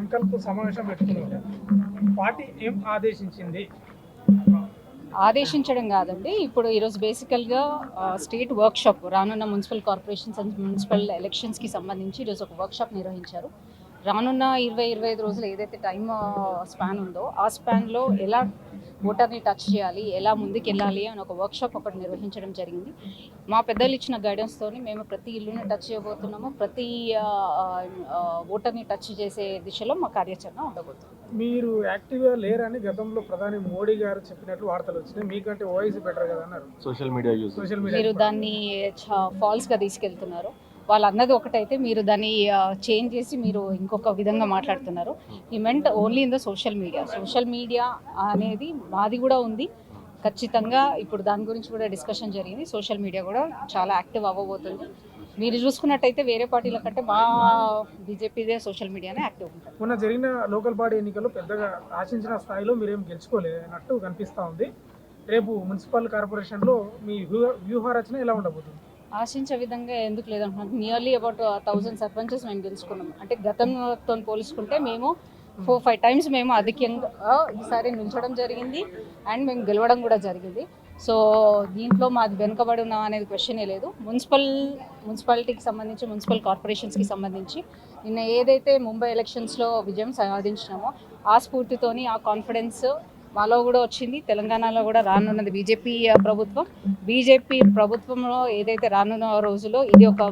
సంకల్ప సమావేశం పెట్టుకున్నారు. పార్టీ ఏం ఆదేశించింది? ఆదేశించడం కాదండి, ఇప్పుడు ఈరోజు బేసికల్గా స్టేట్ వర్క్షాప్ రానున్న మున్సిపల్ కార్పొరేషన్స్ అండ్ మున్సిపల్ ఎలక్షన్స్కి సంబంధించి ఈరోజు ఒక వర్క్షాప్ నిర్వహించారు. రానున్న 20-25 రోజులు ఏదైతే టైం స్పాన్ ఉందో ఆ స్పాన్లో ఎలా ఓటర్ని టచ్ చేయాలి, ఎలా ముందుకు వెళ్ళాలి అని ఒక వర్క్షాప్ ఒకటి నిర్వహించడం జరిగింది. మా పెద్దలు ఇచ్చిన గైడెన్స్తో మేము ప్రతి ఇల్లుని టచ్ చేయబోతున్నాము, ప్రతి ఓటర్ని టచ్ చేసే దిశలో మా కార్యాచరణ ఉండబోతుంది. మీరు యాక్టివ్గా లేరని గతంలో ప్రధాని మోడీ గారు చెప్పినట్లు వార్తలు వచ్చినాయి. మీకంటే ఓవైసీ బెటర్ కదా అన్నారు. సోషల్ మీడియా మీరు దాన్ని ఫాల్స్గా తీసుకెళ్తున్నారు. వాళ్ళు అన్నది ఒకటైతే మీరు దాన్ని చేంజ్ చేసి మీరు ఇంకొక విధంగా మాట్లాడుతున్నారు. ఈ meant only in the social media అనేది మాది కూడా ఉంది ఖచ్చితంగా. ఇప్పుడు దాని గురించి కూడా డిస్కషన్ జరిగింది. సోషల్ మీడియా కూడా చాలా యాక్టివ్ అవ్వబోతుంది. మీరు చూసుకున్నట్టయితే వేరే పార్టీల కంటే మా బీజేపీదే సోషల్ మీడియానే యాక్టివ్ ఉంటుంది. మొన్న జరిగిన లోకల్ బాడీ ఎన్నికల్లో పెద్దగా ఆశించిన స్థాయిలో మీరేం గెలుచుకోలేనట్టు కనిపిస్తూ ఉంది. రేపు మున్సిపల్ కార్పొరేషన్లో మీ వ్యూహరచన ఎలా ఉండబోతుంది? ఆశించే విధంగా ఎందుకు లేదంటున్నాను. నియర్లీ అబౌట్ 1000 సర్పంచెస్ మేము గెలుచుకున్నాం. అంటే గతంతో పోల్చుకుంటే మేము 4-5 టైమ్స్ మేము అధికంగా ఈసారి నిల్చడం జరిగింది అండ్ మేము గెలవడం కూడా జరిగింది. సో దీంట్లో మాది వెనుకబడి ఉన్నాం అనేది క్వశ్చనే లేదు. మున్సిపాలిటీకి సంబంధించి మున్సిపల్ కార్పొరేషన్స్కి సంబంధించి నిన్న ఏదైతే ముంబై ఎలక్షన్స్లో విజయం సాధించినామో ఆ స్ఫూర్తితోని ఆ కాన్ఫిడెన్స్ మాలో కూడా వచ్చింది. తెలంగాణలో కూడా రానున్నది బీజేపీ ప్రభుత్వంలో ఏదైతే రానున్న రోజుల్లో ఇది ఒక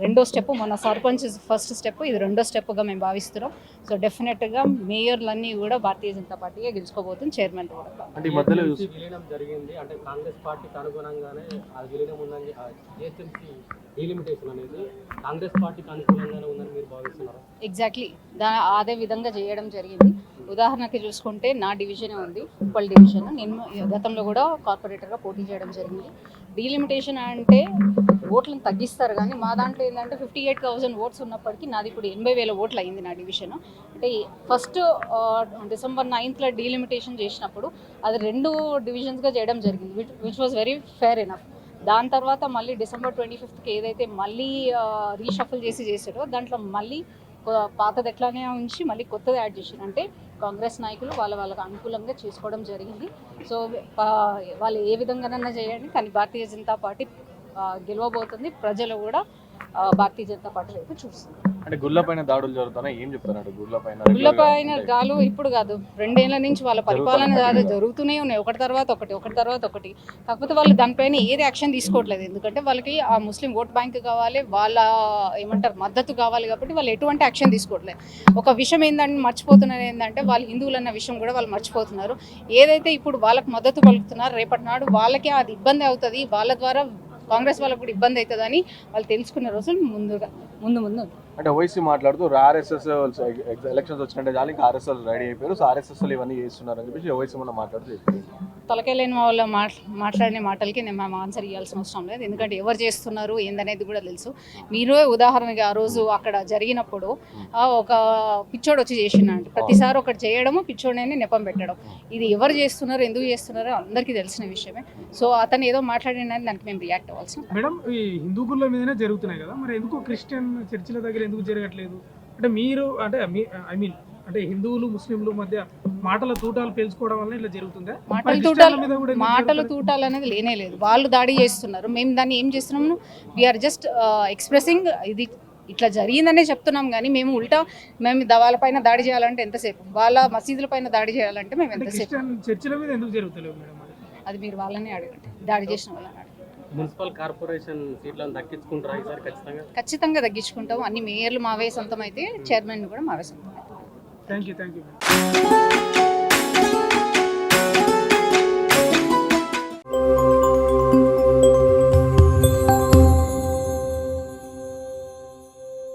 రెండో స్టెప్. మన సర్పంచ్ ఫస్ట్ స్టెప్, ఇది రెండో స్టెప్గా మేము భావిస్తున్నాం. సో డెఫినెట్గా మేయర్లన్నీ కూడా భారతీయ జనతా పార్టీగా గెలుచుకోబోతుంది. చైర్మన్ కూడా అంటే మధ్యలో విలీనం జరిగింది, అంటే కాంగ్రెస్ పార్టీకి అనుగుణంగానే అది విలీనం ఉందని జిహెచ్ఎంసీ డీలిమిటేషన్ అనేది కాంగ్రెస్ పార్టీకి అనుకూలంగానే ఉందని మీరు భావిస్తున్నారు? ఎగ్జాక్ట్లీ అదే విధంగా చేయడం జరిగింది. ఉదాహరణకి చూసుకుంటే నా డివిజనే ఉంది, ఉప్పల్ డివిజన్. నేను గతంలో కూడా కార్పొరేటర్గా పోటీ చేయడం జరిగింది. డీలిమిటేషన్ అంటే ఓట్లను తగ్గిస్తారు, కానీ మా దాంట్లో ఏంటంటే 58,000 ఓట్స్ ఉన్నప్పటికీ నాది ఇప్పుడు 80,000 ఓట్లు అయింది నా డివిజన్. అంటే ఫస్ట్ December 9th డీలిమిటేషన్ చేసినప్పుడు అది 2 డివిజన్స్గా చేయడం జరిగింది, which was very fair enough. దాని తర్వాత మళ్ళీ December 25th ఏదైతే మళ్ళీ రీషఫల్ చేసారో దాంట్లో మళ్ళీ పాతది ఎట్లానే ఉంచి మళ్ళీ కొత్తది యాడ్ చేశారు. అంటే కాంగ్రెస్ నాయకులు వాళ్ళకు అనుకూలంగా చేసుకోవడం జరిగింది. సో వాళ్ళు ఏ విధంగానైనా చేయండి, కానీ భారతీయ జనతా పార్టీ గెలవబోతుంది. ప్రజలు కూడా భారతీయ జనతా పార్టీ వైపు చూస్తుంది. అంటే గుళ్ళపైన దాడులు జరుగుతున్నాయి, ఏం చెప్తారు? గుళ్ళపైన గాలు ఇప్పుడు కాదు, 2 ఏళ్ల నుంచి వాళ్ళ పరిపాలన జరుగుతూనే ఉన్నాయి, ఒకటి తర్వాత ఒకటి. కాకపోతే వాళ్ళు దానిపైన ఏది యాక్షన్ తీసుకోవట్లేదు. ఎందుకంటే వాళ్ళకి ఆ ముస్లిం ఓట్ బ్యాంక్ కావాలి, వాళ్ళ మద్దతు కావాలి, కాబట్టి వాళ్ళు ఎటువంటి యాక్షన్ తీసుకోవట్లేదు. ఒక విషయం ఏంటంటే మర్చిపోతున్నారు, ఏంటంటే వాళ్ళు హిందువులు అన్న విషయం కూడా వాళ్ళు మర్చిపోతున్నారు. ఏదైతే ఇప్పుడు వాళ్ళకి మద్దతు పలుకుతున్నారు, రేపటి నాడు వాళ్ళకే అది ఇబ్బంది అవుతుంది, వాళ్ళ ద్వారా కాంగ్రెస్ వాళ్ళకు కూడా ఇబ్బంది అవుతుందని వాళ్ళు తెలుసుకున్న రోజులు ముందు అంటే ఓవైసీ మాట్లాడుతూ ఆర్ఎస్ఎస్ ఎలక్షన్స్ వచ్చినట్టే చాలు, ఇంకా ఆర్ఎస్ఎస్ రెడీ అయిపోయారు, సో ఆర్ఎస్ఎస్ ఇవన్నీ చేస్తున్నారు అని చెప్పేసి ఓవైసీ మనం మాట్లాడుతూ చెప్పింది. తలకాయ లేని వాళ్ళ మాట్లాడిన మాటలకి నేను మేము ఆన్సర్ ఇవ్వాల్సిన అవసరం లేదు, ఎందుకంటే ఎవరు చేస్తున్నారు ఏందనేది కూడా తెలుసు. మీరు ఉదాహరణగా ఆ రోజు అక్కడ జరిగినప్పుడు ఒక పిచ్చోడు వచ్చి చేసినాడు. ప్రతిసారి ఒకటి చేయడము, పిచ్చోడని నెపం పెట్టడం, ఇది ఎవరు చేస్తున్నారు, ఎందుకు చేస్తున్నారో అందరికీ తెలిసిన విషయమే. సో అతను ఏదో మాట్లాడినని దానికి మేము రియాక్ట్ అవ్వాల్సిన. మేడం, ఈ హిందూ గుళ్ళ మీదనే జరుగుతున్నాయి కదా, మరి ఎందుకు క్రిస్టియన్ చర్చిల దగ్గర ఎందుకు జరగట్లేదు? అంటే మీరు అంటే హిందువులు ముస్లింలు మధ్య మాటల తూటాలు పేల్చుకోవడం వల్ల ఇట్లా జరుగుతుందా? మాటలు తూటాలు అనేది లేనే లేదు. వాళ్ళు దాడి చేస్తున్నారు, మేము దాన్ని ఏం చేస్తున్నాము, వీఆర్ జస్ట్ ఎక్స్ప్రెసింగ్ ఇది ఇట్లా జరిగిందనే చెప్తున్నాం. కానీ మేము వాళ్ళపైన దాడి చేయాలంటే ఎంతసేపు, వాళ్ళ మసీదుల పైన దాడి చేయాలంటే మేము ఎంతసేపు? చర్చిల మీద ఎందుకు జరుగుతలేవు మేడం? అది మీరు వాళ్ళని అడగండి, దాడి చేసిన వాళ్ళని అడగండి. మున్సిపల్ కార్పొరేషన్ సీట్లను దక్కించుకుంటారా ఈసారి? ఖచ్చితంగా దక్కించుకుంటాం. అన్ని మేయర్లు మావే సొంతం అయితే చైర్మన్ కూడా మావే సొంతం. Thank you.